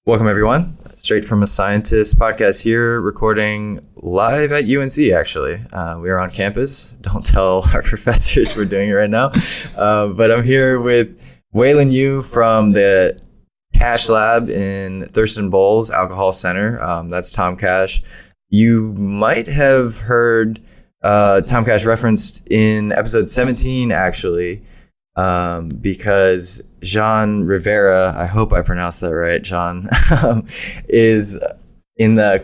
Welcome, everyone. Straight from a Scientist podcast here, recording live at UNC, actually. We are on campus. Don't tell our professors we're doing it right now. But I'm here with Waylin Yu from the Cash Lab in Thurston Bowles Alcohol Center. That's Tom Cash. You might have heard Tom Cash referenced in episode 17, actually, because Jean Rivera, I hope I pronounced that right, Jean, is in the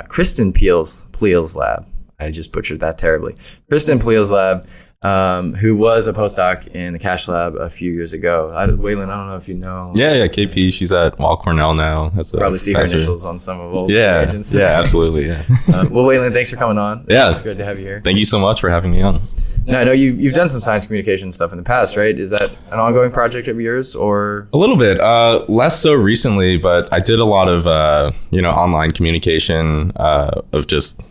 Kristen Pleel's lab. I just butchered that terribly. Kristen Pleel's lab, who was a postdoc in the Cash Lab a few years ago. Waylin, I don't know if you know. Yeah, KP. She's at Weill Cornell now. Probably see her initials on some of old agents. Yeah, absolutely. Yeah. Well, Waylin, thanks for coming on. Yeah. It's good to have you here. Thank you so much for having me on. Now, I know you've done some science communication stuff in the past, right? Is that an ongoing project of yours, or? A little bit, less so recently, but I did a lot of, online communication of just,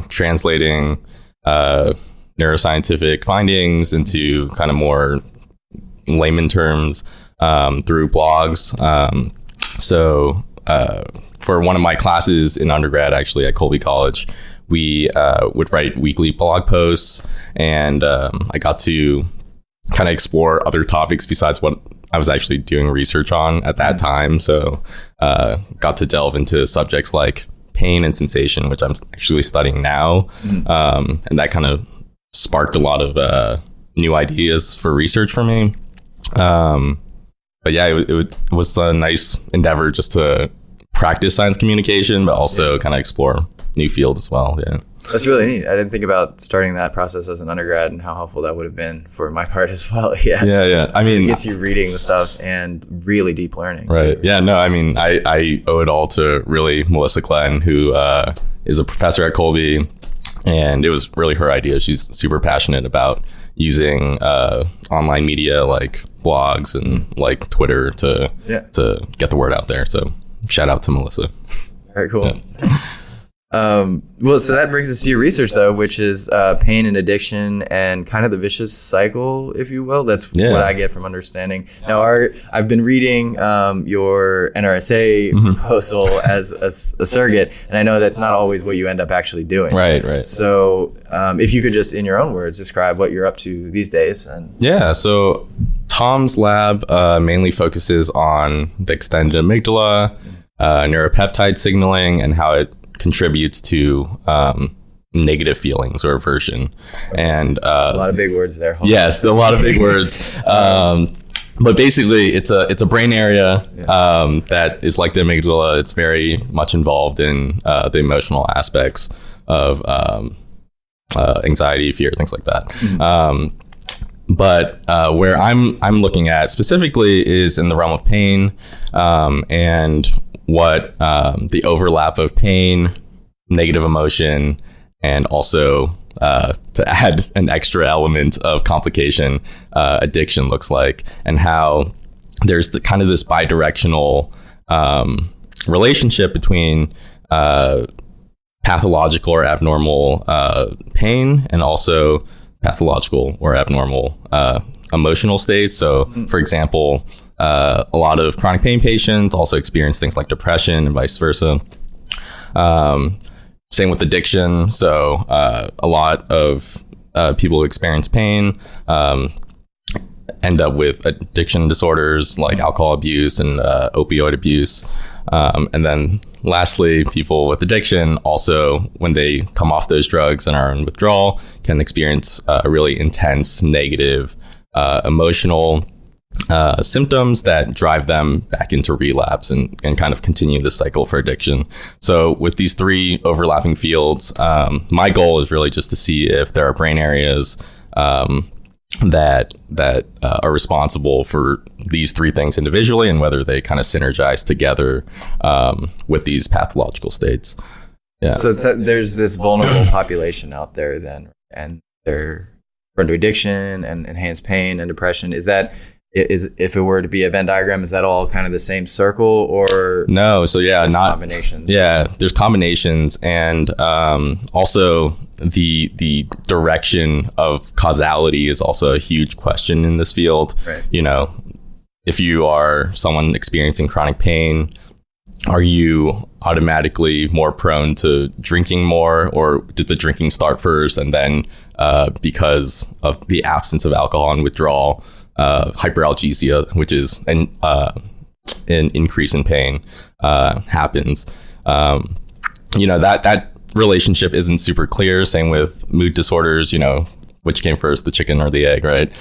translating neuroscientific findings into kind of more layman terms through blogs. For one of my classes in undergrad, actually at Colby College, we would write weekly blog posts, and I got to kind of explore other topics besides what I was actually doing research on at that time. So got to delve into subjects like pain and sensation, which I'm actually studying now. And that kind of sparked a lot of new ideas for research for me. But yeah, it was a nice endeavor just to practice science communication, but also kind of explore new fields as well. Yeah, that's really neat. I didn't think about starting that process as an undergrad and how helpful that would have been for my part as well. Yeah. I mean, it gets you reading the stuff and really deep learning. Right. Too. Yeah. No. I mean, I owe it all to really Melissa Glenn, who is a professor at Colby, and it was really her idea. She's super passionate about using online media like blogs and like Twitter to get the word out there. So shout out to Melissa. Very cool. Yeah. So that brings us to your research, though, which is pain and addiction and kind of the vicious cycle, if you will. That's what I get from understanding. Now, I've been reading your NRSA proposal as a surrogate, and I know that's not always what you end up actually doing. Right. So if you could just, in your own words, describe what you're up to these days. Yeah, so Tom's lab mainly focuses on the extended amygdala, neuropeptide signaling, and how it contributes to negative feelings or aversion. And a lot of big words there. Yes, a lot of big words. But basically, it's a brain area that is like the amygdala. It's very much involved in the emotional aspects of anxiety, fear, things like that. But where I'm looking at specifically is in the realm of pain, and what the overlap of pain, negative emotion, and also to add an extra element of complication, addiction looks like, and how there's kind of this bidirectional relationship between pathological or abnormal pain and also pathological or abnormal emotional states. So, for example, a lot of chronic pain patients also experience things like depression and vice versa. Same with addiction. So a lot of people who experience pain end up with addiction disorders like alcohol abuse and opioid abuse. And then lastly, people with addiction also, when they come off those drugs and are in withdrawal, can experience a really intense negative emotional symptoms that drive them back into relapse and kind of continue the cycle for addiction. So with these three overlapping fields, my goal is really just to see if there are brain areas that are responsible for these three things individually, and whether they kind of synergize together with these pathological states. Yeah. So there's this vulnerable population out there then, and they're prone to addiction and enhanced pain and depression. Is if it were to be a Venn diagram, is that all kind of the same circle, or no? So not combinations. Yeah, there's combinations, and also the direction of causality is also a huge question in this field. Right. if you are someone experiencing chronic pain, are you automatically more prone to drinking more, or did the drinking start first and then because of the absence of alcohol and withdrawal, hyperalgesia, which is an increase in pain, happens? That relationship isn't super clear. Same with mood disorders, which came first, the chicken or the egg, right?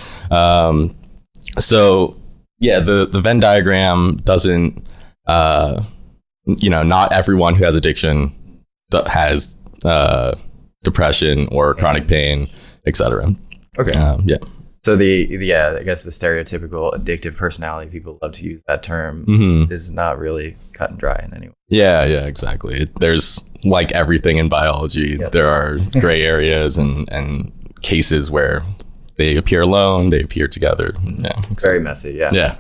So yeah, the Venn diagram doesn't, not everyone who has addiction has depression or chronic pain, etc. Okay. Yeah. So I guess the stereotypical addictive personality, people love to use that term, is not really cut and dry in any way. Yeah, exactly. There's, like everything in biology, there are gray areas and cases where they appear alone, they appear together. Yeah, exactly. Very messy. Yeah.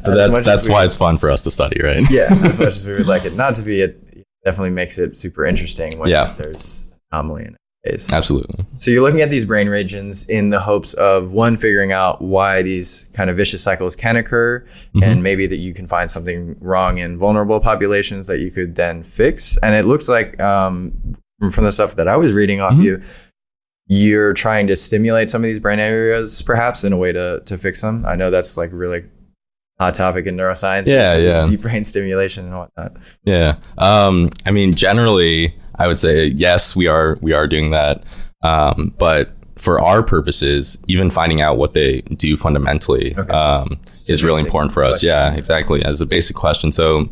But that's why it's fun for us to study, right? Yeah, as much as we would like it not to be, it definitely makes it super interesting when there's anomaly in it. Absolutely. So you're looking at these brain regions in the hopes of, one, figuring out why these kind of vicious cycles can occur, and maybe that you can find something wrong in vulnerable populations that you could then fix. And it looks like from the stuff that I was reading off you're trying to stimulate some of these brain areas perhaps in a way to fix them. I know that's like really hot topic in neuroscience. Yeah. Deep brain stimulation and whatnot. Yeah. I mean, generally, I would say yes, we are doing that. But for our purposes, even finding out what they do fundamentally is really important for us. Question. Yeah, exactly. As a basic question. So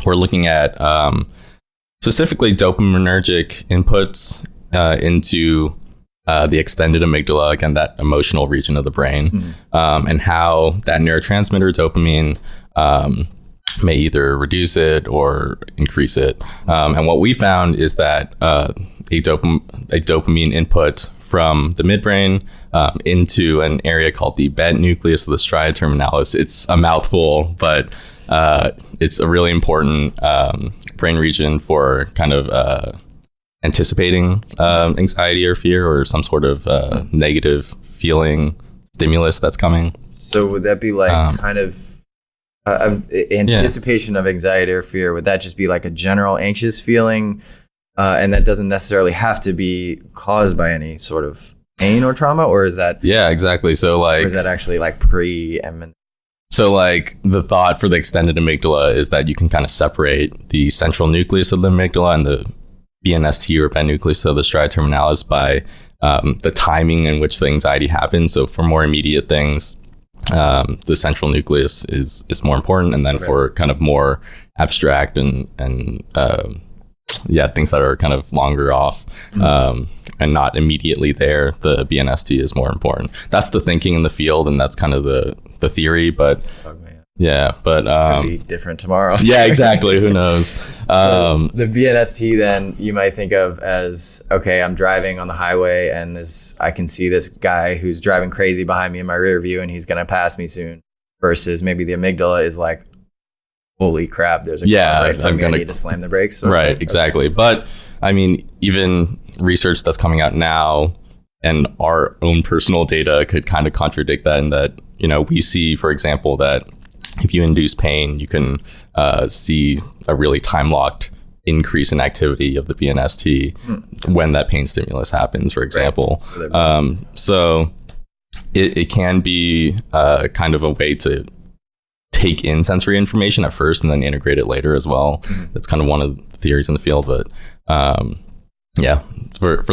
we're looking at specifically dopaminergic inputs into the extended amygdala, again, that emotional region of the brain, and how that neurotransmitter dopamine may either reduce it or increase it. And what we found is that a dopamine input from the midbrain into an area called the bent nucleus of the stria terminalis. It's a mouthful, but it's a really important brain region for kind of anticipating anxiety or fear or some sort of negative feeling stimulus that's coming. So would that be like kind of anticipation of anxiety or fear? Would that just be like a general anxious feeling, and that doesn't necessarily have to be caused by any sort of pain or trauma, or is that? Yeah, exactly. So like, or is that actually like preeminent? So like the thought for the extended amygdala is that you can kind of separate the central nucleus of the amygdala and the BNST or bent nucleus of the stria terminalis by the timing in which the anxiety happens. So for more immediate things, the central nucleus is more important, and then for kind of more abstract and things that are kind of longer off and not immediately there, the BNST is more important. That's the thinking in the field, and that's kind of the theory, but could be different tomorrow. Yeah, exactly. Who knows? So the BNST then you might think of as, okay, I'm driving on the highway and I can see this guy who's driving crazy behind me in my rear view and he's going to pass me soon, versus maybe the amygdala is like, holy crap, there's a car right from me, I need to slam the brakes. Right, exactly. Okay. But I mean, even research that's coming out now and our own personal data could kind of contradict that, in that, we see, for example, that if you induce pain, you can see a really time-locked increase in activity of the BNST when that pain stimulus happens, for example. Right. So it can be kind of a way to take in sensory information at first and then integrate it later as well. That's kind of one of the theories in the field. But for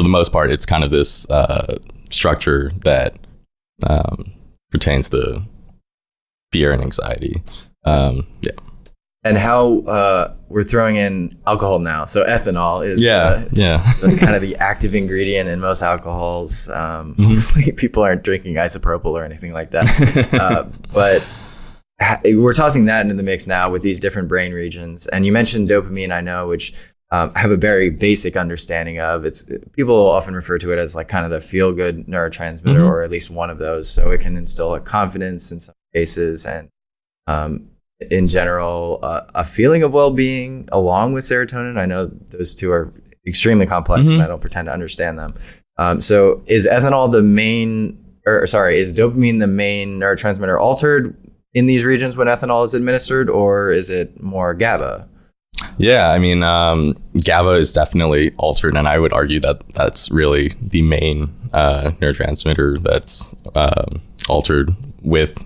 the most part, it's kind of this structure that pertains to fear and anxiety. And how we're throwing in alcohol now. So ethanol is kind of the active ingredient in most alcohols. Hopefully people aren't drinking isopropyl or anything like that. But we're tossing that into the mix now with these different brain regions. And you mentioned dopamine, I know, which I have a very basic understanding of. People often refer to it as like kind of the feel-good neurotransmitter, or at least one of those. So it can instill a confidence in some cases, and in general, a feeling of well-being along with serotonin. I know those two are extremely complex, and I don't pretend to understand them. So is dopamine the main neurotransmitter altered in these regions when ethanol is administered, or is it more GABA? Yeah, I mean, GABA is definitely altered, and I would argue that that's really the main neurotransmitter that's altered with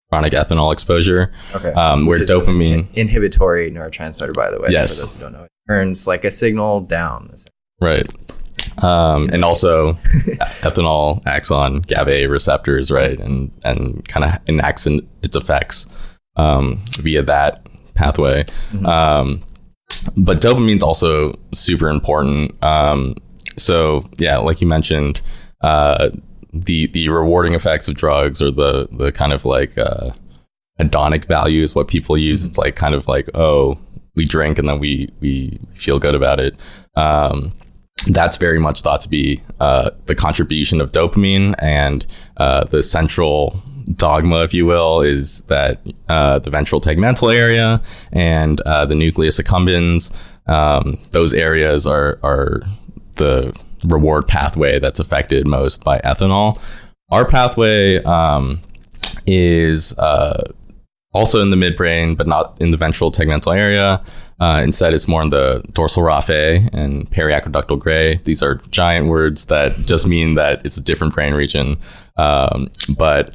chronic ethanol exposure. Okay. Where dopamine... Inhibitory neurotransmitter, by the way. Yes. For those who don't know. It turns like a signal down. Right. And also ethanol acts on GABA receptors, right? And kind of enacts its effects via that pathway. But dopamine's also super important. So yeah, like you mentioned, the rewarding effects of drugs, or the kind of like hedonic value is what people use. It's like kind of like, oh, we drink and then we feel good about it. That's very much thought to be the contribution of dopamine, and the central dogma, if you will, is that the ventral tegmental area and the nucleus accumbens, those areas are the reward pathway that's affected most by ethanol. Our pathway is also in the midbrain, but not in the ventral tegmental area. Instead, it's more in the dorsal raphe and periaqueductal gray. These are giant words that just mean that it's a different brain region. But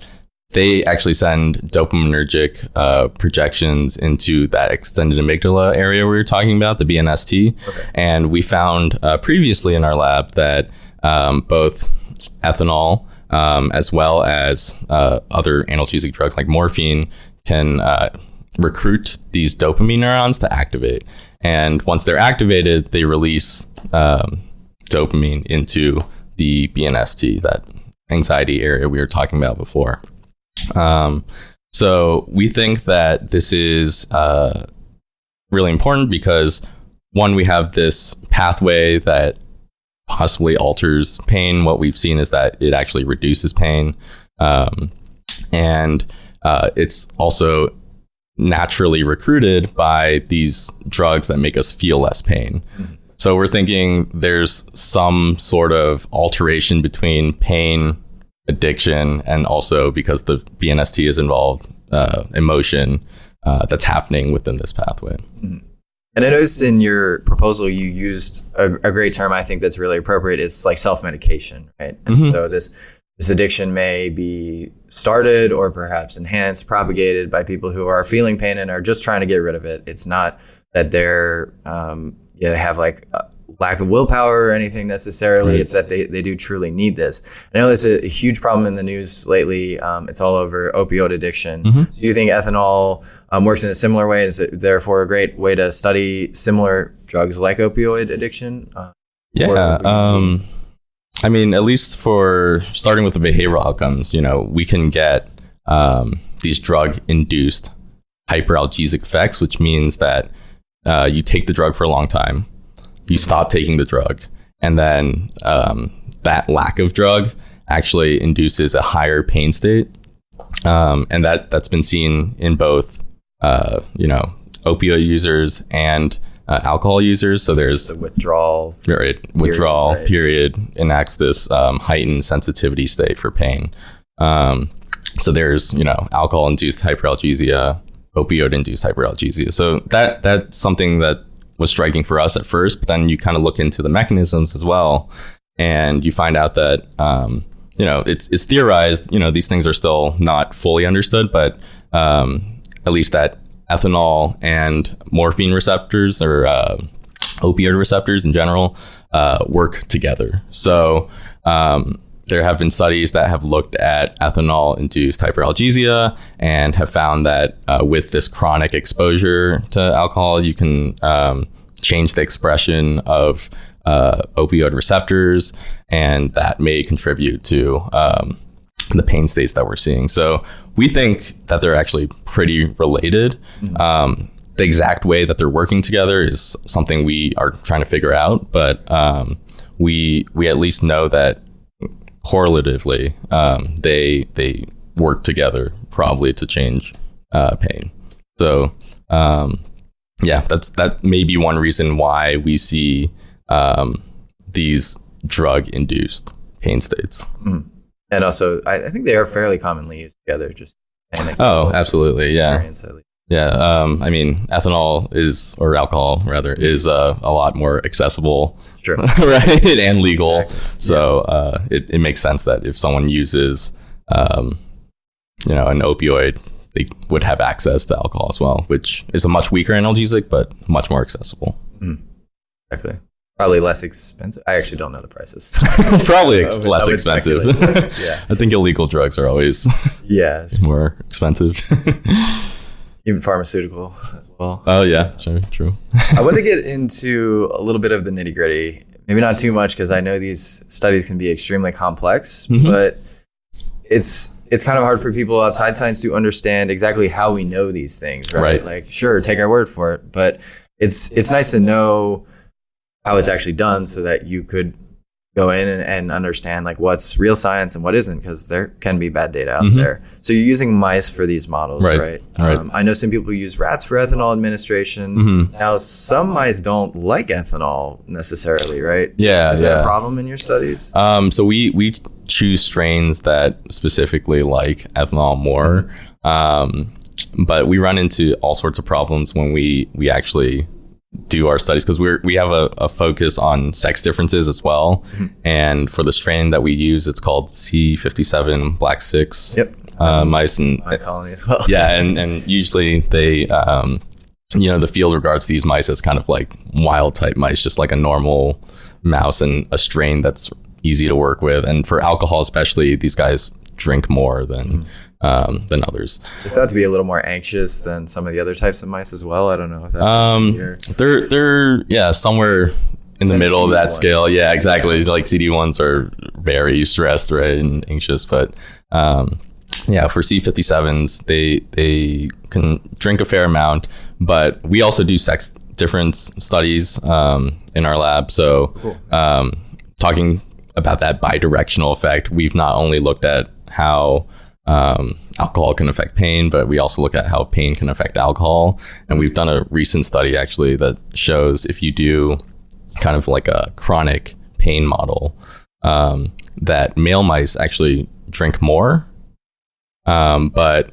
they actually send dopaminergic projections into that extended amygdala area we were talking about, the BNST. Okay. And we found previously in our lab that both ethanol as well as other analgesic drugs like morphine can recruit these dopamine neurons to activate. And once they're activated, they release dopamine into the BNST, that anxiety area we were talking about before. So we think that this is really important because, one, we have this pathway that possibly alters pain. What we've seen is that it actually reduces pain. And it's also naturally recruited by these drugs that make us feel less pain. So we're thinking there's some sort of alteration between pain, addiction, and also, because the BNST is involved, emotion that's happening within this pathway. And I noticed in your proposal you used a great term I think that's really appropriate. It's like self-medication, right? And so this addiction may be started or perhaps enhanced, propagated by people who are feeling pain and are just trying to get rid of it. It's not that they're they have like lack of willpower or anything necessarily. Right. It's that they do truly need this. I know there's a huge problem in the news lately. It's all over opioid addiction. So do you think ethanol works in a similar way? Is it therefore a great way to study similar drugs like opioid addiction? I mean, at least for starting with the behavioral outcomes, we can get these drug-induced hyperalgesic effects, which means that you take the drug for a long time, you stop taking the drug, and then that lack of drug actually induces a higher pain state. And that's been seen in both, opioid users and alcohol users. So there's the withdrawal period enacts this heightened sensitivity state for pain. So there's alcohol induced hyperalgesia, opioid induced hyperalgesia. So that's something that was striking for us at first, but then you kind of look into the mechanisms as well, and you find out that it's theorized. These things are still not fully understood, but at least that ethanol and morphine receptors, or opioid receptors in general, work together. So there have been studies that have looked at ethanol-induced hyperalgesia and have found that with this chronic exposure to alcohol, you can change the expression of opioid receptors, and that may contribute to the pain states that we're seeing. So we think that they're actually pretty related. The exact way that they're working together is something we are trying to figure out, but we at least know that correlatively they work together probably to change pain. So that may be one reason why we see these drug-induced pain states. And also, I think they are fairly commonly used together, just Oh, absolutely. Yeah. Experience, at least. Yeah. I mean, ethanol or alcohol rather, is a lot more accessible, Sure. right? And legal. Exactly. So it makes sense that if someone uses, an opioid, they would have access to alcohol as well, which is a much weaker analgesic, but much more accessible. Exactly. Probably less expensive. I actually don't know the prices. Probably less expensive. Yeah. I think illegal drugs are always more expensive. Even pharmaceutical as well. Oh, yeah. True. I want to get into a little bit of the nitty gritty. Maybe not too much, because I know these studies can be extremely complex, but it's kind of hard for people outside science to understand exactly how we know these things, right? Like, sure, take our word for it, but it's nice to know how it's actually done so that you could go in and understand like what's real science and what isn't, because there can be bad data out there. So you're using mice for these models, right? I know some people use rats for ethanol administration. Now, some mice don't like ethanol necessarily, right? Yeah. Is that a problem in your studies? So we choose strains that specifically like ethanol more. But we run into all sorts of problems when we actually do our studies, because we have a focus on sex differences as well. And for the strain that we use, it's called C57 black 6 mice, and my colony as well. Yeah, and usually they the field regards these mice as kind of like wild type mice, just like a normal mouse, and a strain that's easy to work with. And for alcohol especially, these guys drink more than others. They're thought to be a little more anxious than some of the other types of mice as well. I don't know if that's they're somewhere in the middle of that scale. Yeah, exactly. Like CD1s are very stressed, right, and anxious. But for C57s, they can drink a fair amount. But we also do sex difference studies in our lab. So cool. Talking about that bidirectional effect, we've not only looked at how alcohol can affect pain, but we also look at how pain can affect alcohol. And we've done a recent study actually that shows if you do kind of like a chronic pain model, that male mice actually drink more, but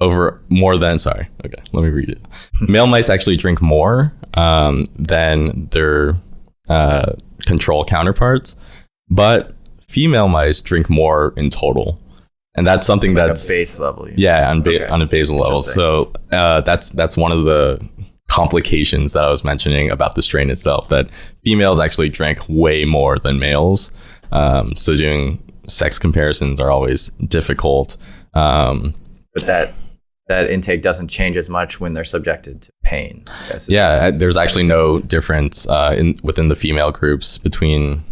over more than, sorry, okay, let me read it. Male mice actually drink more than their control counterparts, but female mice drink more in total. And that's something like that's a base level. On a basal level. So that's one of the complications that I was mentioning about the strain itself, that females actually drink way more than males. So doing sex comparisons are always difficult. But that intake doesn't change as much when they're subjected to pain. There's actually no difference within the female groups between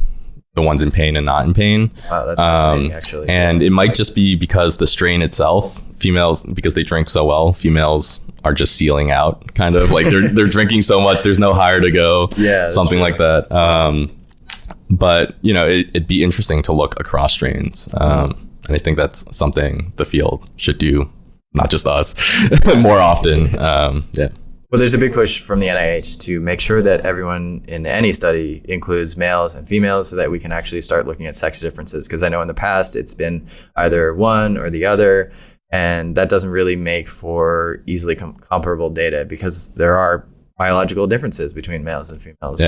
the ones in pain and not in pain. Wow, that's fascinating, actually. And it might just be because the strain itself, females, because they drink so well, females are just sealing out, kind of like they're drinking so much, there's no higher to go. Yeah, something like that. But it'd be interesting to look across strains, and I think that's something the field should do, not just us, more often. Well, there's a big push from the NIH to make sure that everyone in any study includes males and females so that we can actually start looking at sex differences. Because I know in the past it's been either one or the other, and that doesn't really make for easily comparable data because there are biological differences between males and females.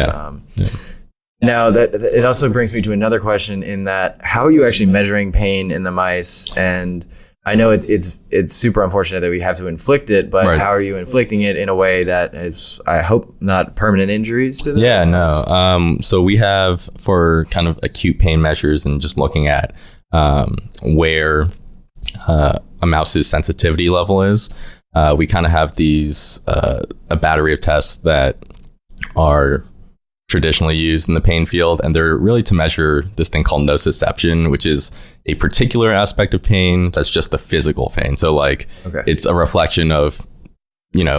Now, that it also brings me to another question in that how are you actually measuring pain in the mice? And I know it's super unfortunate that we have to inflict it, but how are you inflicting it in a way that is, I hope, not permanent injuries to them? Yeah, no. So we have, for kind of acute pain measures and just looking at where a mouse's sensitivity level is, we kind of have these, a battery of tests that are traditionally used in the pain field, and they're really to measure this thing called nociception, which is a particular aspect of pain that's just the physical pain. So it's a reflection of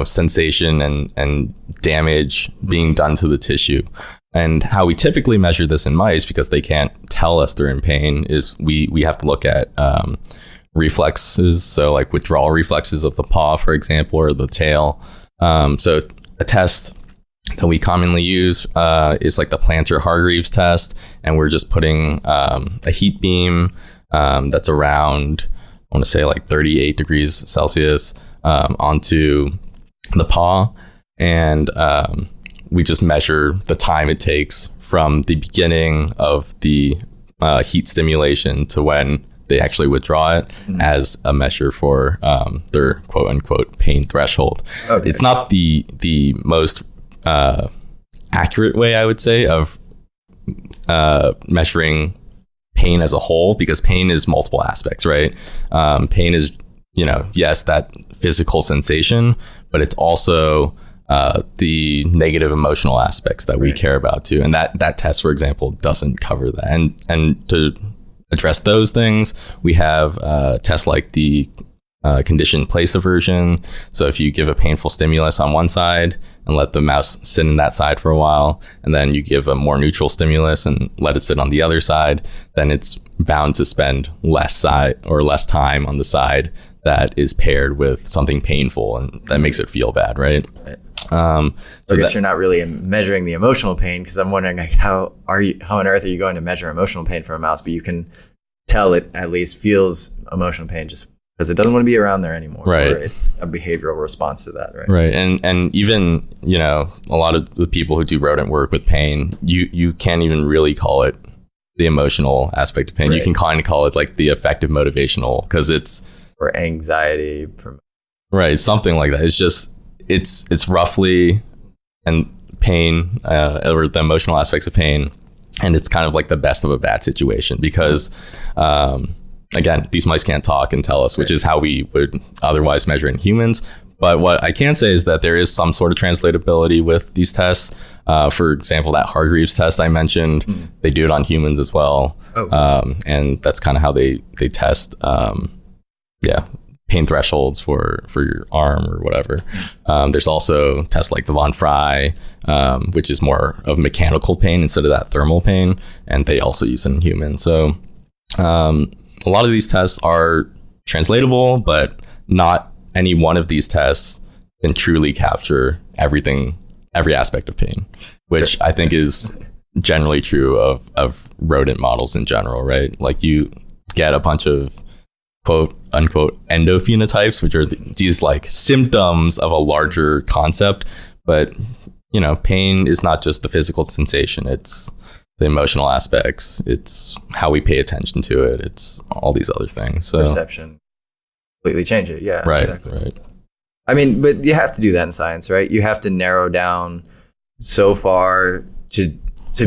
sensation and damage being done to the tissue. And how we typically measure this in mice, because they can't tell us they're in pain, is we have to look at reflexes, so like withdrawal reflexes of the paw, for example, or the tail. So a test that we commonly use is like the Planter-Hargreaves test, and we're just putting a heat beam that's around want to say like 38 degrees Celsius onto the paw. And we just measure the time it takes from the beginning of the heat stimulation to when they actually withdraw it as a measure for their quote unquote pain threshold. Okay. It's not the most accurate way, I would say, of measuring pain as a whole, because pain is multiple aspects, right? Pain is, yes, that physical sensation, but it's also the negative emotional aspects that we care about too. And that test, for example, doesn't cover that. And to address those things, we have tests like the conditioned place aversion. So if you give a painful stimulus on one side and let the mouse sit in that side for a while, and then you give a more neutral stimulus and let it sit on the other side, then it's bound to spend less time on the side that is paired with something painful, and that makes it feel bad, right? So I guess you're not really measuring the emotional pain, because I'm wondering, like, how on earth are you going to measure emotional pain from a mouse? But you can tell it at least feels emotional pain just because it doesn't want to be around there anymore. Right. Or it's a behavioral response to that, right? Right. And even, a lot of the people who do rodent work with pain, you can't even really call it the emotional aspect of pain. Right. You can kind of call it like the affective motivational, because it's... Or anxiety. Right. Something like that. It's just... It's roughly and pain or the emotional aspects of pain, and it's kind of like the best of a bad situation, because again, these mice can't talk and tell us, which is how we would otherwise measure in humans. But what I can say is that there is some sort of translatability with these tests. For example, that Hargreaves test I mentioned, they do it on humans as well. And that's kind of how they test pain thresholds for your arm or whatever. There's also tests like the Von Frey, which is more of mechanical pain instead of that thermal pain, and they also use it in humans. So a lot of these tests are translatable, but not any one of these tests can truly capture every aspect of pain, which I think is generally true of rodent models in general, right? Like, you get a bunch of quote unquote endophenotypes, which are these like symptoms of a larger concept. But, pain is not just the physical sensation. It's the emotional aspects. It's how we pay attention to it. It's all these other things. So perception completely change it. Yeah, right. Exactly. Right. I mean, but you have to do that in science, right? You have to narrow down so far to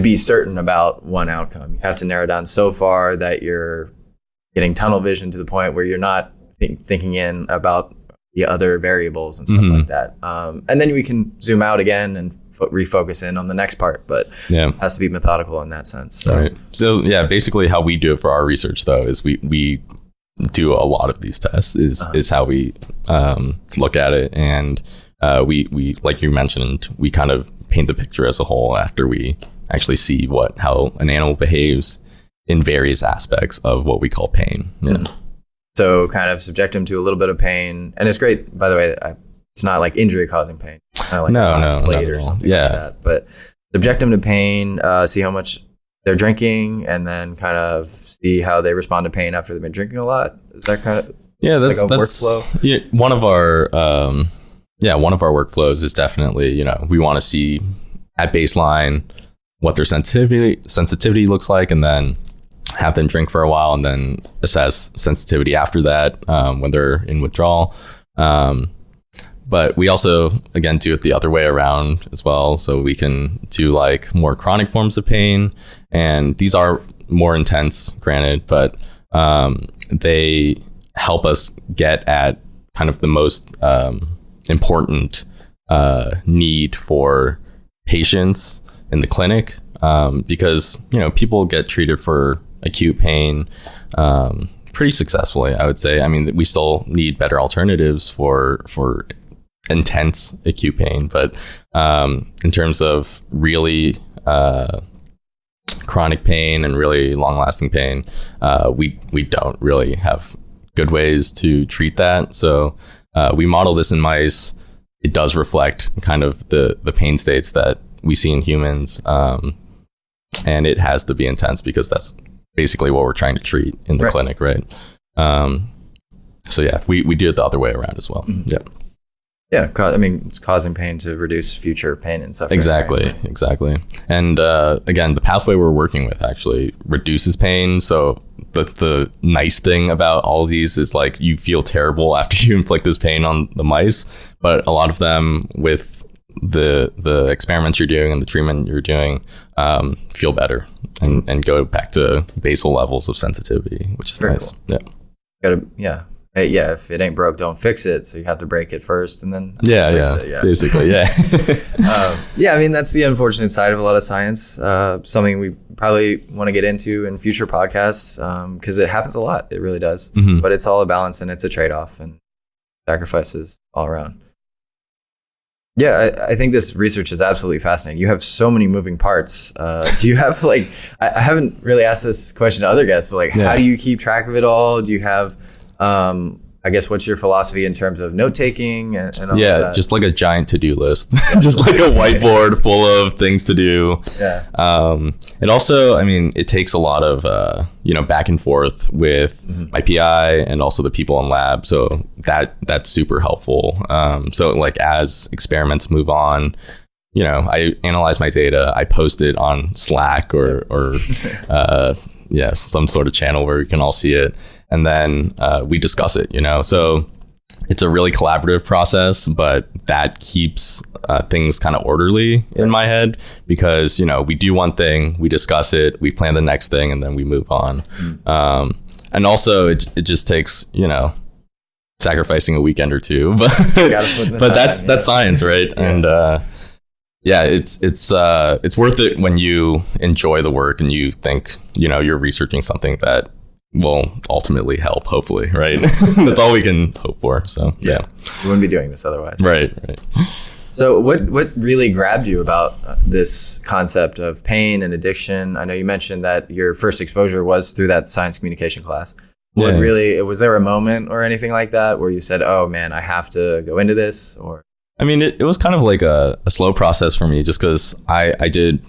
be certain about one outcome. You have to narrow down so far that you're getting tunnel vision to the point where you're not thinking in about the other variables and stuff like that. And then we can zoom out again and refocus in on the next part, but it has to be methodical in that sense. So. Right. So basically how we do it for our research though, is we do a lot of these tests is how we look at it. And we, like you mentioned, we kind of paint the picture as a whole after we actually see how an animal behaves in various aspects of what we call pain. So kind of subject them to a little bit of pain. And it's great, by the way, it's not like injury causing pain. Kind of like a blade or something like that. But subject them to pain, see how much they're drinking, and then kind of see how they respond to pain after they've been drinking a lot. Is that kind of that's workflow? Yeah, one of our workflows is definitely, we want to see at baseline what their sensitivity looks like, and then have them drink for a while, and then assess sensitivity after that when they're in withdrawal. But we also, again, do it the other way around as well. So we can do like more chronic forms of pain, and these are more intense, granted, but they help us get at kind of the most important need for patients in the clinic, because people get treated for acute pain pretty successfully, I would say. I mean, we still need better alternatives for intense acute pain, but in terms of really chronic pain and really long-lasting pain, we don't really have good ways to treat that. So we model this in mice. It does reflect kind of the pain states that we see in humans, and it has to be intense because that's basically what we're trying to treat in the clinic, right? So yeah, we do it the other way around as well. Mm-hmm. Yep. Yeah, I mean, it's causing pain to reduce future pain and suffering. Exactly, right? exactly. And again, the pathway we're working with actually reduces pain. So the nice thing about all of these is like you feel terrible after you inflict this pain on the mice, but a lot of them with the experiments you're doing and the treatment you're doing feel better and go back to basal levels of sensitivity, which is Very nice. cool. Yeah. Hey, yeah, if it ain't broke, don't fix it. So you have to break it first and then Yeah. Basically, yeah. I mean, that's the unfortunate side of a lot of science. Something we probably want to get into in future podcasts because it happens a lot. It really does. Mm-hmm. But it's all a balance and it's a trade-off and sacrifices all around. Yeah, I think this research is absolutely fascinating. You have so many moving parts. Do you have I haven't really asked this question to other guests, but how do you keep track of it all? Do you have I guess what's your philosophy in terms of note taking and all of that? Just like a giant to-do list, just like a whiteboard full of things to do. Yeah. It also, I mean, it takes a lot of back and forth with my PI and also the people in lab, so that's super helpful. So like as experiments move on, I analyze my data, I post it on Slack or some sort of channel where we can all see it. And then we discuss it, so it's a really collaborative process, but that keeps things kind of orderly in my head because, we do one thing, we discuss it, we plan the next thing, and then we move on. And also it just takes, sacrificing a weekend or two, but that's science, right? Yeah. And it's worth it when you enjoy the work and you think, you're researching something that will ultimately help, hopefully, right? That's all we can hope for. So yeah, we wouldn't be doing this otherwise. Right. So what really grabbed you about this concept of pain and addiction? I know you mentioned that your first exposure was through that science communication class. Was there a moment or anything like that where you said, oh man, I have to go into this? Or I mean, it was kind of like a slow process for me just because I did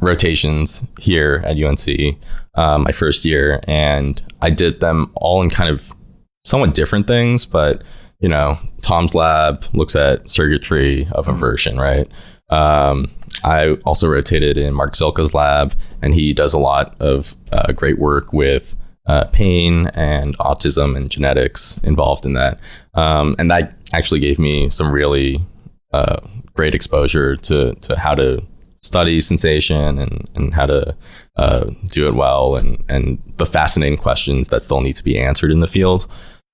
rotations here at UNC my first year, and I did them all in kind of somewhat different things, but Tom's lab looks at circuitry of aversion, right? I also rotated in Mark Zilka's lab, and he does a lot of great work with pain and autism and genetics involved in that, and that actually gave me some really great exposure to how to study sensation and how to do it well and the fascinating questions that still need to be answered in the field.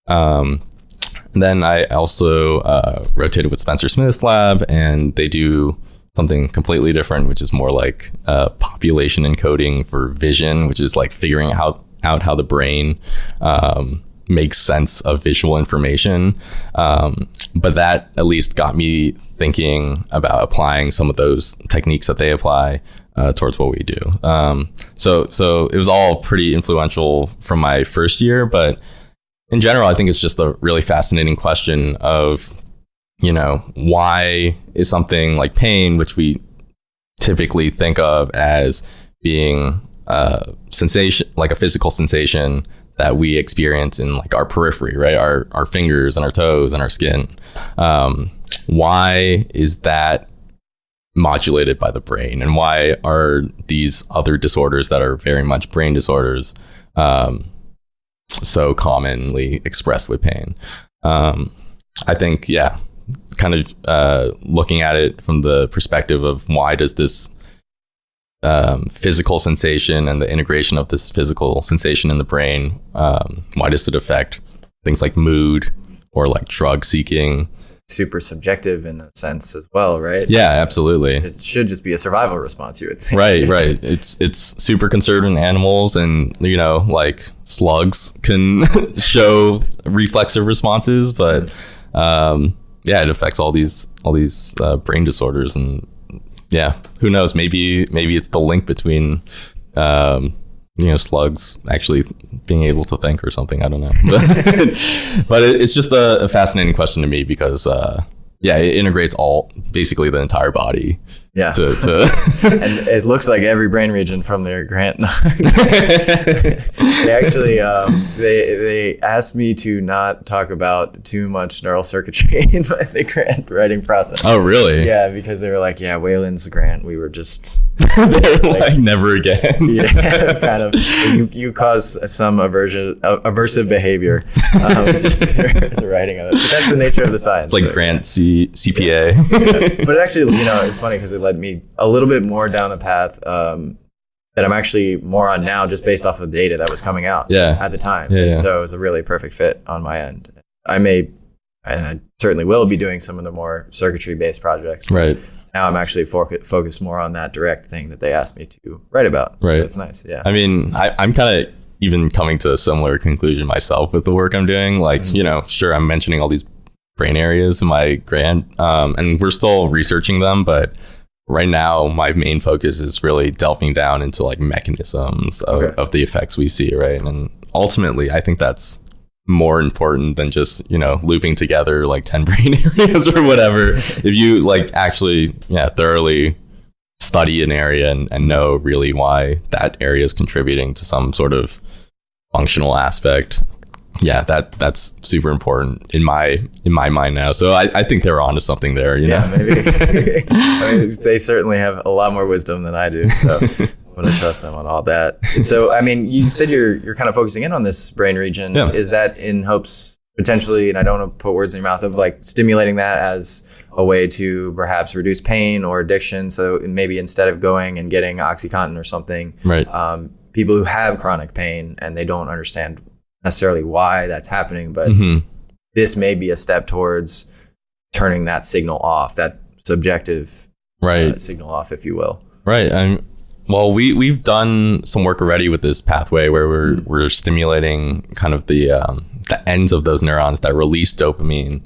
And then I also rotated with Spencer Smith's lab, and they do something completely different, which is more like population encoding for vision, which is like figuring out how the brain makes sense of visual information. But that at least got me thinking about applying some of those techniques that they apply towards what we do. So it was all pretty influential from my first year, but in general, I think it's just a really fascinating question of, why is something like pain, which we typically think of as being sensation, like a physical sensation that we experience in like our periphery, right? Our fingers and our toes and our skin. Why is that modulated by the brain? And why are these other disorders that are very much brain disorders so commonly expressed with pain? I think, kind of looking at it from the perspective of why does this physical sensation and the integration of this physical sensation in the brain, why does it affect things like mood or like drug seeking? Super subjective in a sense as well, right? Yeah, absolutely. It should just be a survival response, you would think. Right. It's super conserved in animals, and like slugs can show reflexive responses, but it affects all these brain disorders, and who knows? Maybe it's the link between slugs actually being able to think or something. I don't know, but it's just a fascinating question to me because it integrates basically the entire body. Yeah. To And it looks like every brain region from their grant. They actually, they asked me to not talk about too much neural circuitry in the grant writing process. Oh, really? Yeah, because they were like, yeah, Waylin's grant, we were just... They're like, never again. Yeah, kind of. You cause some aversive behavior, just the writing of it. But that's the nature of the science. It's like grant CPA. Yeah. But actually, it's funny because it led me a little bit more down a path that I'm actually more on now, just based off of the data that was coming out at the time. Yeah, So it was a really perfect fit on my end. I may, and I certainly will be doing some of the more circuitry-based projects. Right. Now I'm actually focused more on that direct thing that they asked me to write about. Right. So it's nice. Yeah. I mean, I'm kind of even coming to a similar conclusion myself with the work I'm doing. Like, sure, I'm mentioning all these brain areas in my grant, and we're still researching them, but right now my main focus is really delving down into like mechanisms of the effects we see, right? And ultimately, I think that's more important than just, looping together like 10 brain areas or whatever. If you like actually, thoroughly study an area and know really why that area is contributing to some sort of functional aspect, that's super important in my mind now. So I think they're onto something there, Yeah, maybe. I mean, they certainly have a lot more wisdom than I do, so I'm going to trust them on all that. So, I mean, you said you're kind of focusing in on this brain region. Yeah. Is that in hopes potentially, and I don't want to put words in your mouth, of like stimulating that as a way to perhaps reduce pain or addiction? So maybe instead of going and getting OxyContin or something, right? People who have chronic pain and they don't understand necessarily why that's happening, but this may be a step towards turning that signal off, that subjective signal off, if you will. Right. Well, we've done some work already with this pathway where we're stimulating kind of the ends of those neurons that release dopamine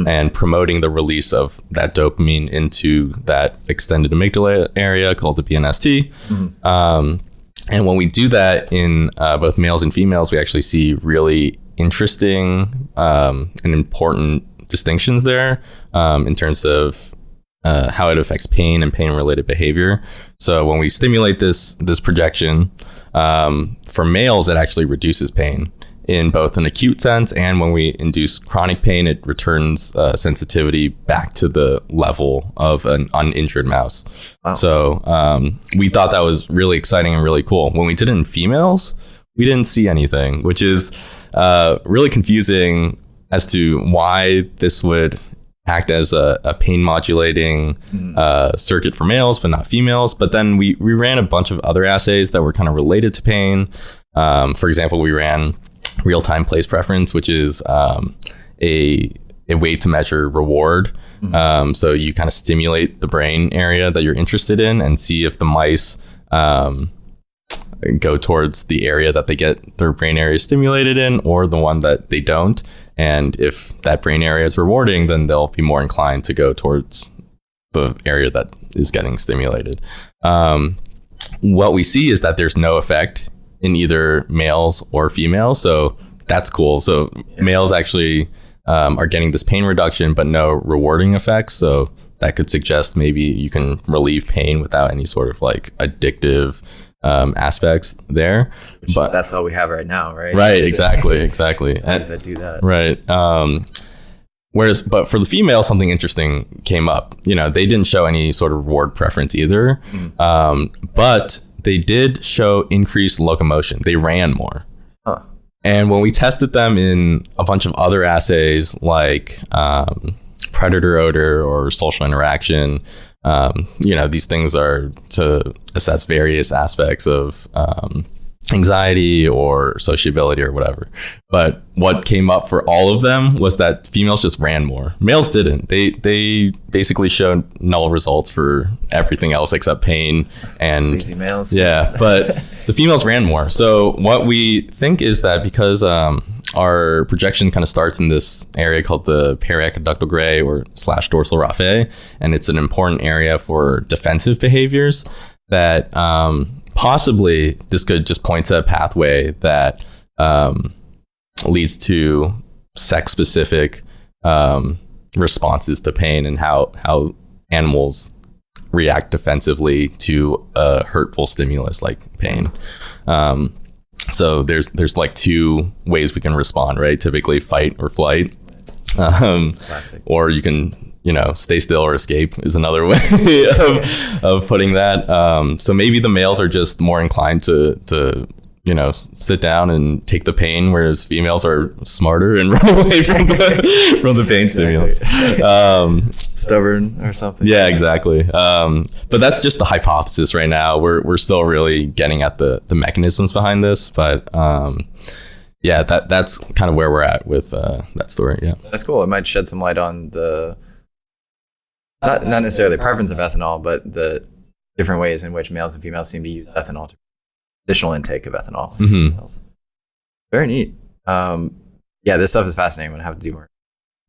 and promoting the release of that dopamine into that extended amygdala area called the BNST. And when we do that in both males and females, we actually see really interesting and important distinctions there in terms of how it affects pain and pain-related behavior. So when we stimulate this projection, for males, it actually reduces pain in both an acute sense, and when we induce chronic pain, it returns sensitivity back to the level of an uninjured mouse. Wow. So we thought that was really exciting and really cool. When we did it in females, we didn't see anything, which is really confusing as to why this would act as a pain modulating circuit for males, but not females. But then we ran a bunch of other assays that were kind of related to pain. For example, we ran real-time place preference, which is a way to measure reward. So you kind of stimulate the brain area that you're interested in and see if the mice go towards the area that they get their brain area stimulated in, or the one that they don't. And if that brain area is rewarding, then they'll be more inclined to go towards the area that is getting stimulated. What we see is that there's no effect in either males or females. So that's cool. So males actually are getting this pain reduction, but no rewarding effects. So that could suggest maybe you can relieve pain without any sort of like addictive aspects there. But that's all we have right now, right? Right. Exactly. How does that do that? Right. But for the female, something interesting came up. They didn't show any sort of reward preference either. But they did show increased locomotion. They ran more. And when we tested them in a bunch of other assays like predator odor or social interaction, these things are to assess various aspects of anxiety or sociability or whatever. But what came up for all of them was that females just ran more. Males didn't. They basically showed null results for everything else except pain and lazy males. Yeah, but the females ran more. So what we think is that because our projection kind of starts in this area called the periaqueductal gray or / dorsal raphe, and it's an important area for defensive behaviors, that possibly this could just point to a pathway that leads to sex-specific responses to pain, and how animals react defensively to a hurtful stimulus like pain. So there's like two ways we can respond, right? Typically fight or flight. Classic. Or you can, stay still or escape is another way of putting that. So maybe the males are just more inclined to sit down and take the pain, whereas females are smarter and run away from the pain stimulus. Stubborn or something. Yeah, exactly. But that's just the hypothesis right now. We're still really getting at the mechanisms behind this, but yeah, that's kind of where we're at with that story. Yeah, that's cool. It might shed some light on the not necessarily the preference of ethanol, but the different ways in which males and females seem to use ethanol to additional intake of ethanol. Mm-hmm. Very neat. Yeah, this stuff is fascinating. I'm gonna have to do more.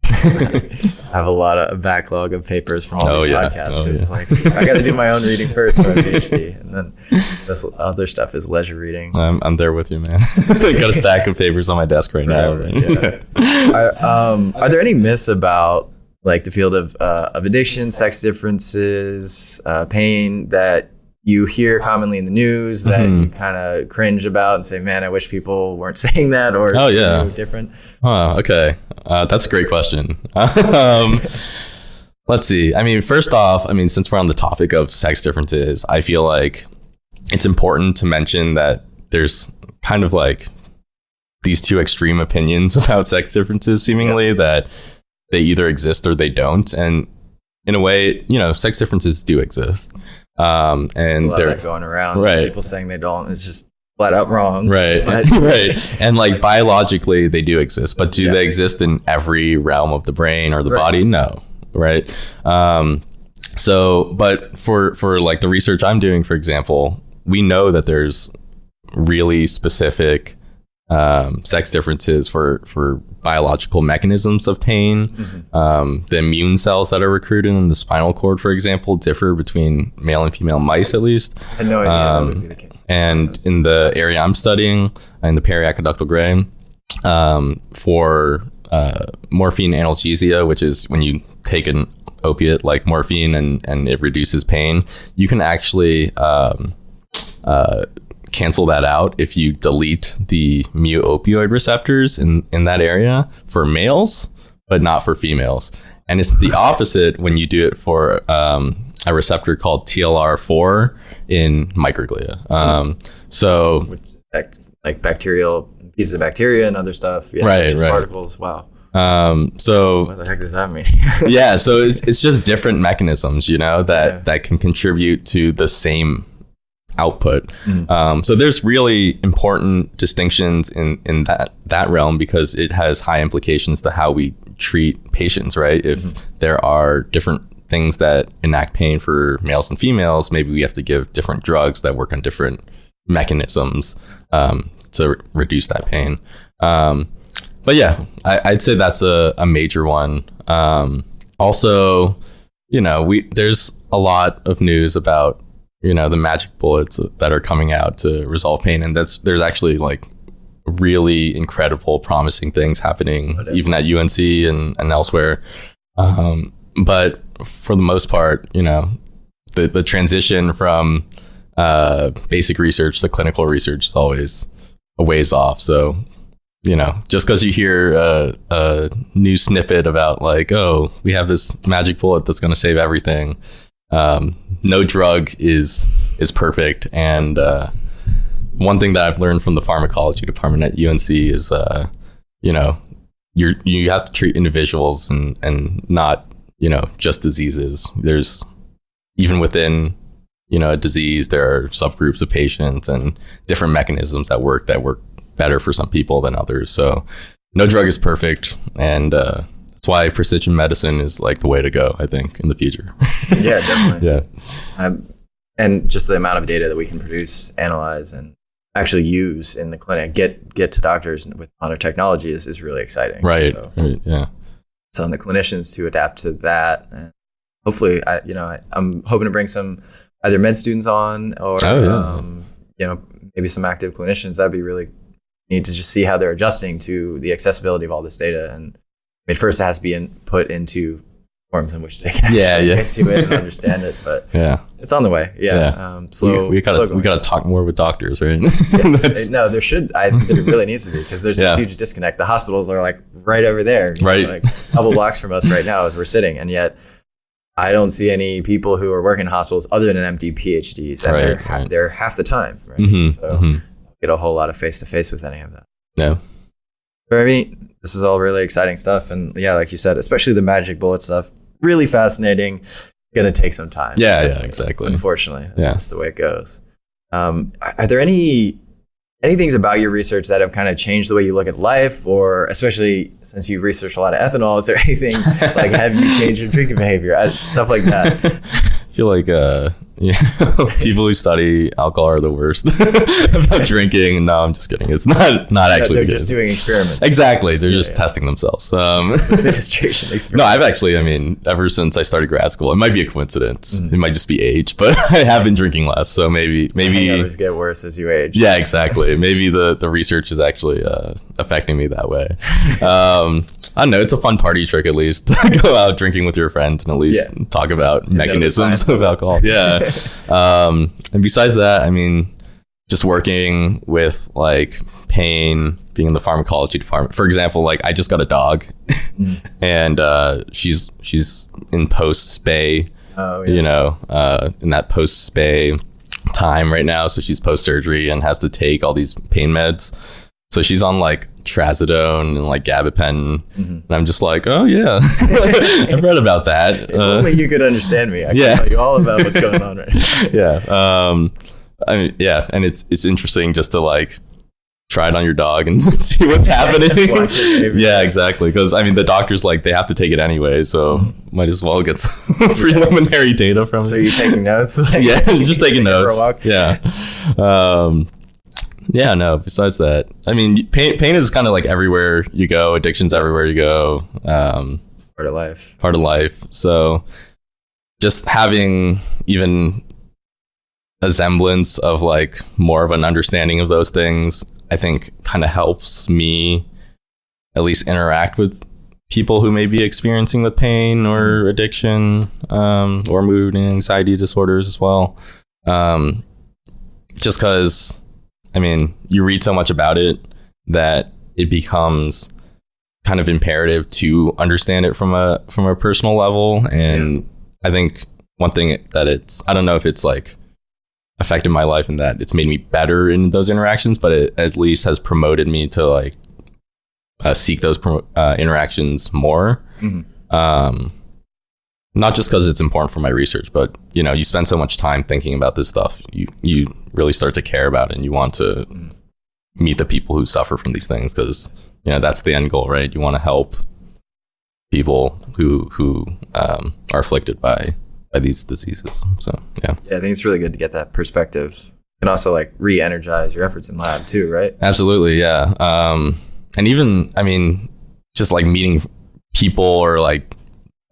I have a lot of backlog of papers from all these podcasts. It's like I got to do my own reading first for a PhD, and then this other stuff is leisure reading. I'm there with you, man. I got a stack of papers on my desk right now. Are there any myths about like the field of addiction, sex differences, pain that you hear commonly in the news that you kind of cringe about and say, man, I wish people weren't saying that, or different? Okay. That's a great question. Let's see. I mean, first off, since we're on the topic of sex differences, I feel like it's important to mention that there's kind of like these two extreme opinions about sex differences, seemingly, that they either exist or they don't. And in a way, sex differences do exist. And they're going around, right? People saying they don't. It's just flat out wrong, right? Right. And like biologically, they do exist, but do they exist in every realm of the brain or the body? No, right? So, but for like the research I'm doing, for example, we know that there's really specific sex differences for biological mechanisms of pain. The immune cells that are recruited in the spinal cord, for example, differ between male and female mice, at least. I had no idea that would be the case. And in the area I'm studying, in the periaqueductal gray, for morphine analgesia, which is when you take an opiate like morphine and it reduces pain, you can actually cancel that out if you delete the mu opioid receptors in that area for males, but not for females. And it's the opposite when you do it for a receptor called TLR4 in microglia. So like bacterial pieces of bacteria and other stuff. Yeah, right. Particles. Wow. So what the heck does that mean? Yeah. So it's just different mechanisms, that can contribute to the same output. So there's really important distinctions in that realm, because it has high implications to how we treat patients, right? If there are different things that enact pain for males and females, maybe we have to give different drugs that work on different mechanisms to reduce that pain. But yeah, I'd say that's a major one. Also, there's a lot of news about the magic bullets that are coming out to resolve pain. And there's actually like really incredible, promising things happening even at UNC and elsewhere. But for the most part, the transition from basic research to clinical research is always a ways off. So, just because you hear a new snippet about like, oh, we have this magic bullet that's going to save everything. No drug is perfect. And one thing that I've learned from the pharmacology department at UNC is, you have to treat individuals and not, just diseases. There's even within, a disease, there are subgroups of patients and different mechanisms that work better for some people than others. So no drug is perfect. And that's why precision medicine is like the way to go, I think, in the future. Yeah, definitely. Yeah. And just the amount of data that we can produce, analyze, and actually use in the clinic, get to doctors with modern technology is really exciting. Right. So, right. Yeah. So on the clinicians to adapt to that, and hopefully, I'm hoping to bring some either med students on or maybe some active clinicians. That'd be really neat to just see how they're adjusting to the accessibility of all this data. And first it has to be put into forms in which they can get to it and understand it. But it's on the way. We gotta talk more with doctors, right? No, there really needs to be, because there's a huge disconnect. The hospitals are like right over there, right? Like a couple blocks from us right now as we're sitting, and yet I don't see any people who are working in hospitals other than empty PhDs, and they're half the time, right? Get a whole lot of face-to-face with any of that. Yeah. But I mean, this is all really exciting stuff, and like you said, especially the magic bullet stuff, really fascinating. Gonna take some time. Yeah, exactly. Unfortunately, that's the way it goes. Are there any things about your research that have kind of changed the way you look at life, or especially since you researched a lot of ethanol, is there anything like, have you changed your drinking behavior, stuff like that? I feel like people who study alcohol are the worst about drinking. No, I'm just kidding. It's not actually they're good. Just doing experiments. Exactly. They're just testing themselves. Administration experiments. No, I've actually, ever since I started grad school, it might be a coincidence. It might just be age, but I have been drinking less. So maybe hangovers get worse as you age. Yeah, exactly. Maybe the research is actually affecting me that way. I don't know. It's a fun party trick, at least, to go out drinking with your friends and at least talk about mechanisms of alcohol. Yeah. And besides that, just working with like pain, being in the pharmacology department. For example, like I just got a dog and she's in post-spay, in that post-spay time right now. So she's post-surgery and has to take all these pain meds. So she's on like trazodone and like gabapentin, and I'm just like, oh yeah, I've read about that. If only you could understand me. I can tell you all about what's going on right now. And it's interesting just to like try it on your dog and see what's happening. Yeah, exactly. Because the doctor's like, they have to take it anyway, so might as well get some preliminary data from it. So you're taking notes? Just taking notes. For a walk? Yeah. No, besides that, pain is kind of like everywhere you go. Addiction's everywhere you go. Part of life. So just having even a semblance of like more of an understanding of those things, I think kind of helps me at least interact with people who may be experiencing with pain or addiction, or mood and anxiety disorders as well. Just because you read so much about it that it becomes kind of imperative to understand it from a personal level. And I think one thing that I don't know if it's like affected my life in that it's made me better in those interactions, but it at least has promoted me to like seek those interactions more. Not just because it's important for my research, but you spend so much time thinking about this stuff, you really start to care about it, and you want to meet the people who suffer from these things, because that's the end goal, right? You want to help people who are afflicted by these diseases. So yeah, I think it's really good to get that perspective, and also like re-energize your efforts in lab too, right? Absolutely, yeah. And even just like meeting people, or like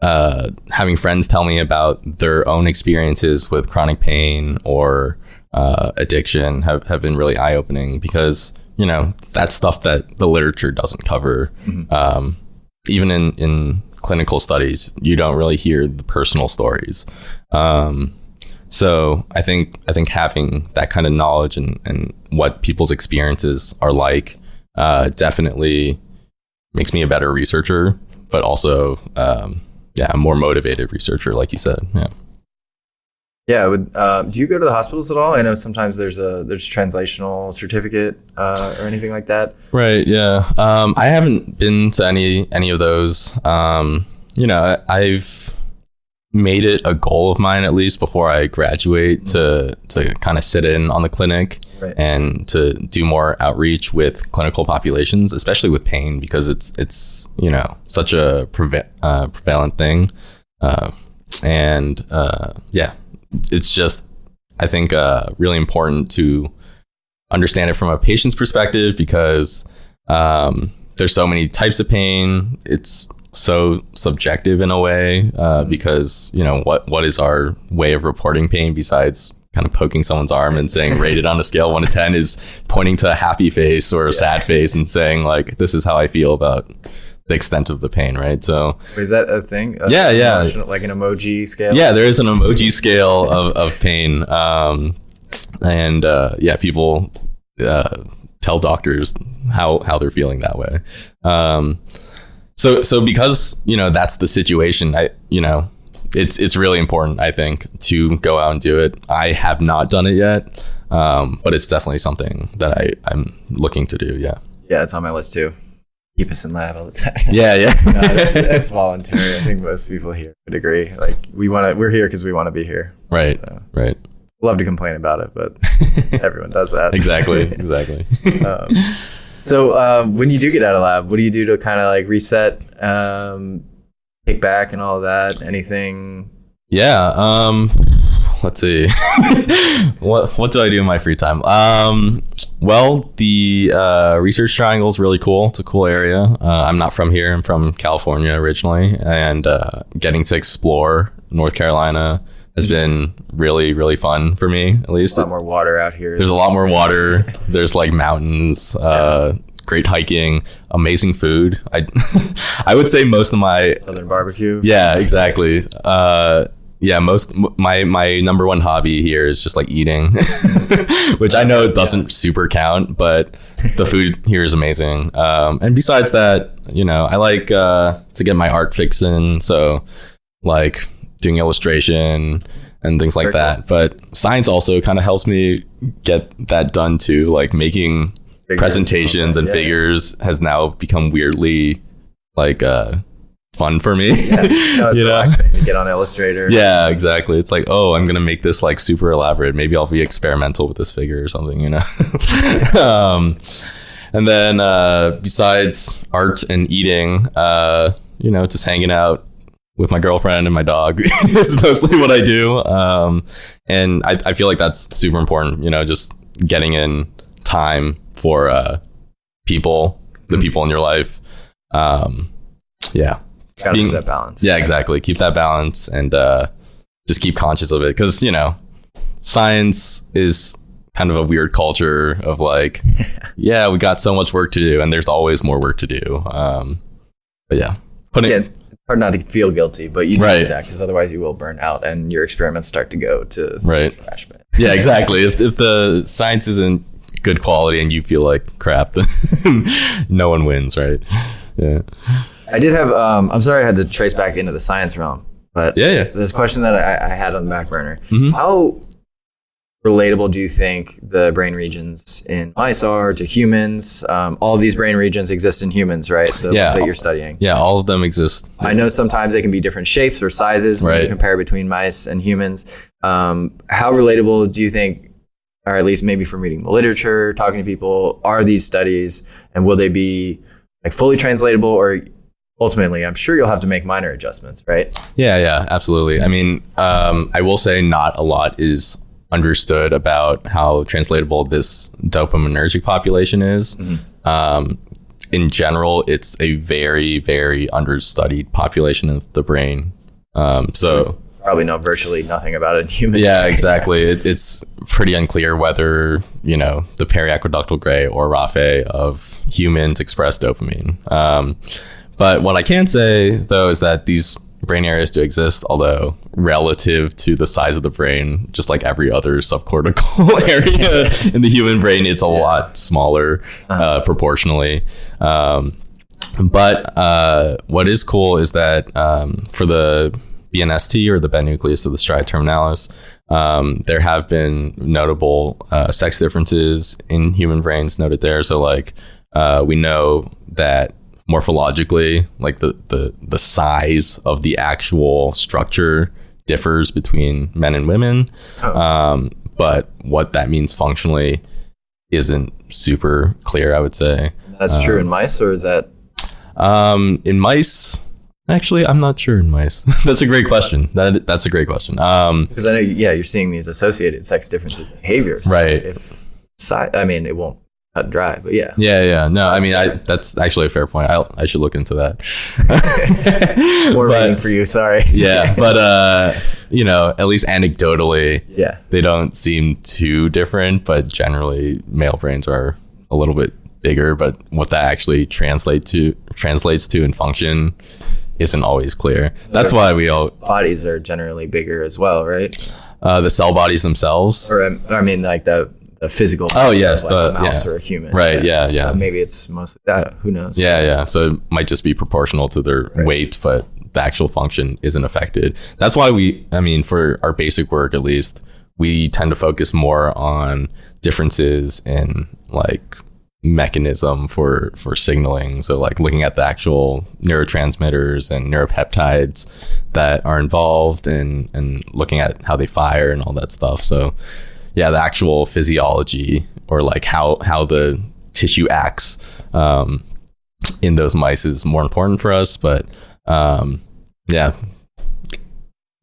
having friends tell me about their own experiences with chronic pain or addiction have been really eye-opening, because that's stuff that the literature doesn't cover. Even in clinical studies, you don't really hear the personal stories. So I think having that kind of knowledge and what people's experiences are like definitely makes me a better researcher, but also a more motivated researcher, like you said. Do you go to the hospitals at all? I know sometimes there's translational certificate or anything like that. Right. Yeah. I haven't been to any of those. I've made it a goal of mine, at least before I graduate, to kind of sit in on the clinic and to do more outreach with clinical populations, especially with pain, because it's such a prevalent thing. It's just, I think, really important to understand it from a patient's perspective, because there's so many types of pain. It's so subjective in a way, because what is our way of reporting pain besides kind of poking someone's arm and saying rated on a scale of 1 to 10 is pointing to a happy face or a sad face and saying like, this is how I feel about the extent of the pain, right? So is that a thing? Yeah. Like an emoji scale? Yeah, there is an emoji scale of pain. People tell doctors how they're feeling that way. So because, that's the situation, it's really important, I think, to go out and do it. I have not done it yet, but it's definitely something that I'm looking to do. Yeah. Yeah, it's on my list too. Keep us in lab all the time. Yeah. No, that's voluntary. I think most people here would agree. Like we're here because we want to be here. Right. So, right. Love to complain about it, but everyone does that. Exactly. So when you do get out of lab, what do you do to kind of like reset, kick back and all of that? Anything? Yeah. Let's see. What do I do in my free time? Well, the Research Triangle is really cool. It's a cool area. I'm not from here. I'm from California originally, and getting to explore North Carolina has been really, really fun for me, at least. A lot more water out here. There's a lot more water. There's like mountains, great hiking, amazing food. I would say most of my Southern barbecue. Yeah, exactly. My number one hobby here is just like eating, which I know doesn't super count, but the food here is amazing. And besides that, I like to get my art fix in. So like doing illustration and things like that. But science also kind of helps me get that done too. Like making presentations and figures has now become weirdly like fun for me. Yeah, no, it's relaxing to get on Illustrator. Yeah, exactly. It's like, oh, I'm gonna make this like super elaborate. Maybe I'll be experimental with this figure or something, And then besides art and eating, just hanging out with my girlfriend and my dog is mostly what I do. And I feel like that's super important, just getting in time for the people in your life. Yeah. Gotta keep that balance. Yeah, exactly. Keep that balance and just keep conscious of it. Because, science is kind of a weird culture of like, we got so much work to do and there's always more work to do. But yeah. It's hard not to feel guilty, but you need that because otherwise you will burn out and your experiments start to go to trash bin. Yeah, exactly. If the science isn't good quality and you feel like crap, then no one wins, right? Yeah. I did have, I'm sorry I had to trace back into the science realm, but there's a question that I had on the back burner. Mm-hmm. How relatable do you think the brain regions in mice are to humans? All of these brain regions exist in humans, right? The ones that you're studying. Yeah, all of them exist. I know sometimes they can be different shapes or sizes when you compare between mice and humans. How relatable do you think, or at least maybe from reading the literature, talking to people, are these studies, and will they be like fully translatable, or ultimately, I'm sure you'll have to make minor adjustments, right? Yeah, absolutely. I mean, I will say not a lot is understood about how translatable this dopaminergic population is. Mm-hmm. In general, it's a very, very understudied population of the brain. So probably know virtually nothing about it in humans. Yeah, exactly. It's pretty unclear whether, the periaqueductal gray or raphe of humans express dopamine. But what I can say, though, is that these brain areas do exist, although relative to the size of the brain, just like every other subcortical area in the human brain, it's a lot smaller proportionally. But what is cool is that for the BNST, or the bed nucleus of the striatum terminalis, there have been notable sex differences in human brains noted there. So like we know that morphologically, like the size of the actual structure differs between men and women. But what that means functionally isn't super clear, I would say. That's true in mice, or is that? In mice, actually, I'm not sure in mice. That's a great question. That's a great question. Because I know, you're seeing these associated sex differences in behaviors. Right. It won't cut and dry, but yeah. No, I mean, that's actually a fair point. I should look into that. More reading for you, sorry. Yeah, but at least anecdotally, they don't seem too different, but generally male brains are a little bit bigger, but what that actually translates to in function isn't always clear. That's why bodies are generally bigger as well, right? The cell bodies themselves, or I mean, like the physical. Oh yes, like a mouse or a human. Right. Yeah. So maybe it's mostly that. Who knows? Yeah. So it might just be proportional to their weight, but the actual function isn't affected. That's why for our basic work at least, we tend to focus more on differences in like mechanism for signaling. So like looking at the actual neurotransmitters and neuropeptides that are involved and looking at how they fire and all that stuff. So yeah, the actual physiology or like how the tissue acts in those mice is more important for us. But yeah,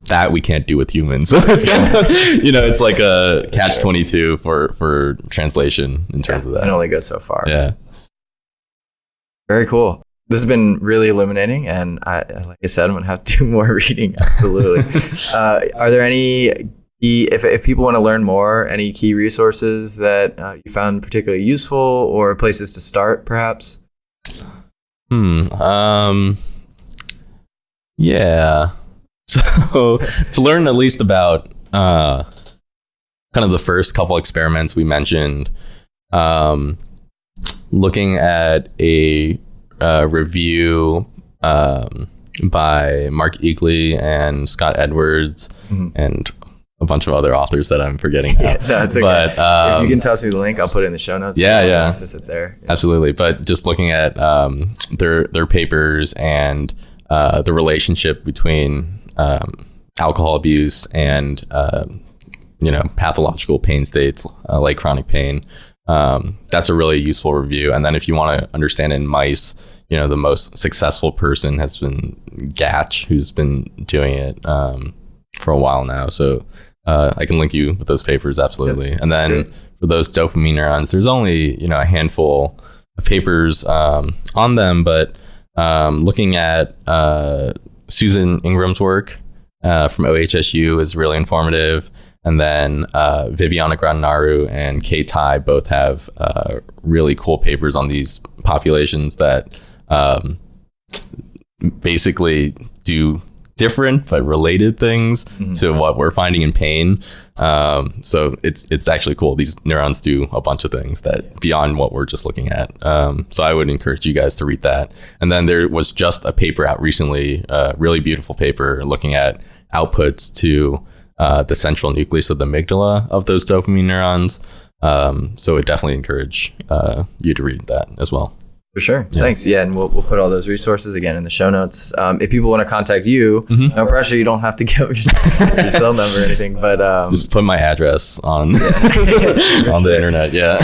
that we can't do with humans. So it's kind of, it's like a catch-22 for translation in terms of that. It only goes so far. Yeah. Very cool. This has been really illuminating, and like I said, I'm gonna have to do more reading. Absolutely. Are there any if people want to learn more, any key resources that you found particularly useful or places to start, perhaps? Yeah. So to learn at least about kind of the first couple experiments we mentioned, looking at a review by Mark Eagley and Scott Edwards and a bunch of other authors that I'm forgetting now. That's okay. But if you can toss me the link, I'll put it in the show notes. Yeah. Access it there. Yeah. Absolutely. But just looking at their papers and the relationship between alcohol abuse and pathological pain states like chronic pain. That's a really useful review. And then if you want to understand in mice, the most successful person has been Gatch, who's been doing it for a while now. So I can link you with those papers. Absolutely. Yep. And then for those dopamine neurons, there's only, a handful of papers on them, but looking at Susan Ingram's work from OHSU is really informative. And then Viviana Gradinaru and Kay Tai both have really cool papers on these populations that basically do different but related things to what we're finding in pain. So it's actually cool. These neurons do a bunch of things that beyond what we're just looking at. So I would encourage you guys to read that. And then there was just a paper out recently, a really beautiful paper looking at outputs to the central nucleus of the amygdala of those dopamine neurons. So I would definitely encourage you to read that as well. For sure. Yeah. Thanks. Yeah. And we'll put all those resources again in the show notes. If people want to contact you, no pressure. You don't have to give your cell number or anything, but just put my address on on the internet. Yeah.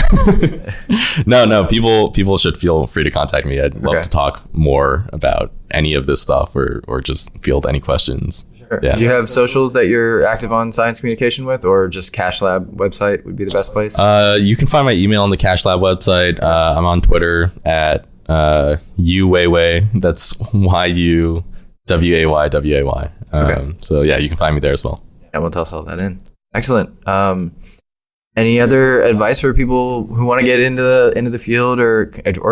No, people should feel free to contact me. I'd love to talk more about any of this stuff or just field any questions. Sure. Yeah. Do you have socials that you're active on science communication with, or just Cash Lab website would be the best place? You can find my email on the Cash Lab website. I'm on Twitter at Yuwayway. That's YUWAYWAY. So yeah, you can find me there as well. And we'll toss all that in. Excellent. Any other advice for people who want to get into the field or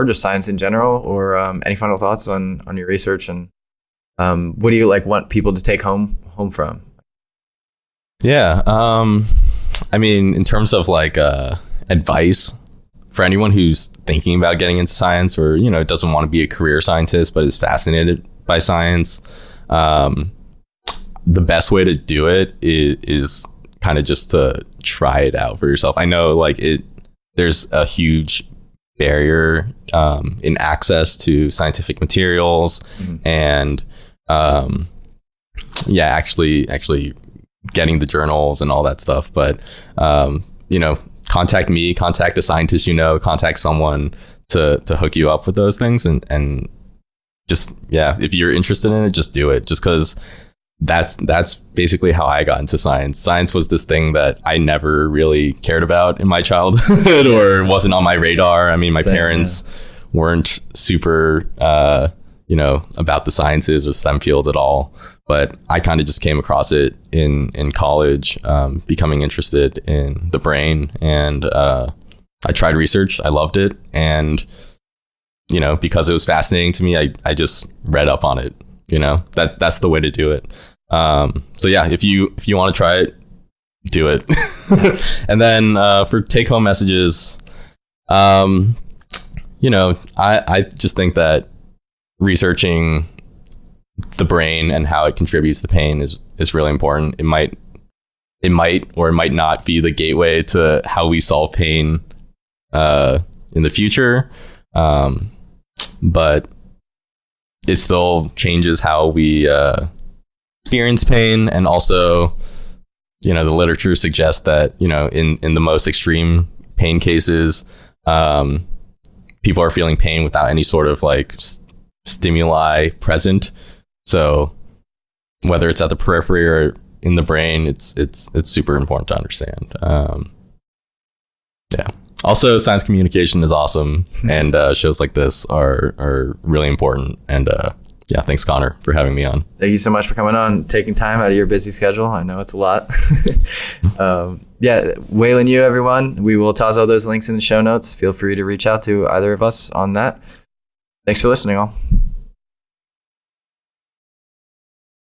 just science in general, or any final thoughts on your research, and what do you want people to take home from? Yeah. I mean, in terms of advice for anyone who's thinking about getting into science or, doesn't want to be a career scientist, but is fascinated by science, the best way to do it is kind of just to try it out for yourself. I know there's a huge barrier in access to scientific materials and actually getting the journals and all that stuff. But, contact me, contact a scientist, contact someone to hook you up with those things. And just, if you're interested in it, just do it. Just because that's basically how I got into science. Science was this thing that I never really cared about in my childhood or wasn't on my radar. I mean, my parents weren't super, about the sciences or STEM field at all. But I kind of just came across it in college, becoming interested in the brain and I tried research. I loved it. And, because it was fascinating to me, I just read up on it. That's the way to do it. So yeah, if you want to try it, do it. And then for take home messages, I just think that researching the brain and how it contributes to pain is really important. It might or it might not be the gateway to how we solve pain in the future, but it still changes how we experience pain. And also, the literature suggests that in the most extreme pain cases, people are feeling pain without any sort of like stimuli present. So whether it's at the periphery or in the brain, it's super important to understand. Yeah. Also, science communication is awesome, and shows like this are really important. And yeah, thanks, Connor, for having me on. Thank you so much for coming on, taking time out of your busy schedule. I know it's a lot. Yeah, Waylin Yu, everyone. We will toss all those links in the show notes. Feel free to reach out to either of us on that. Thanks for listening, all.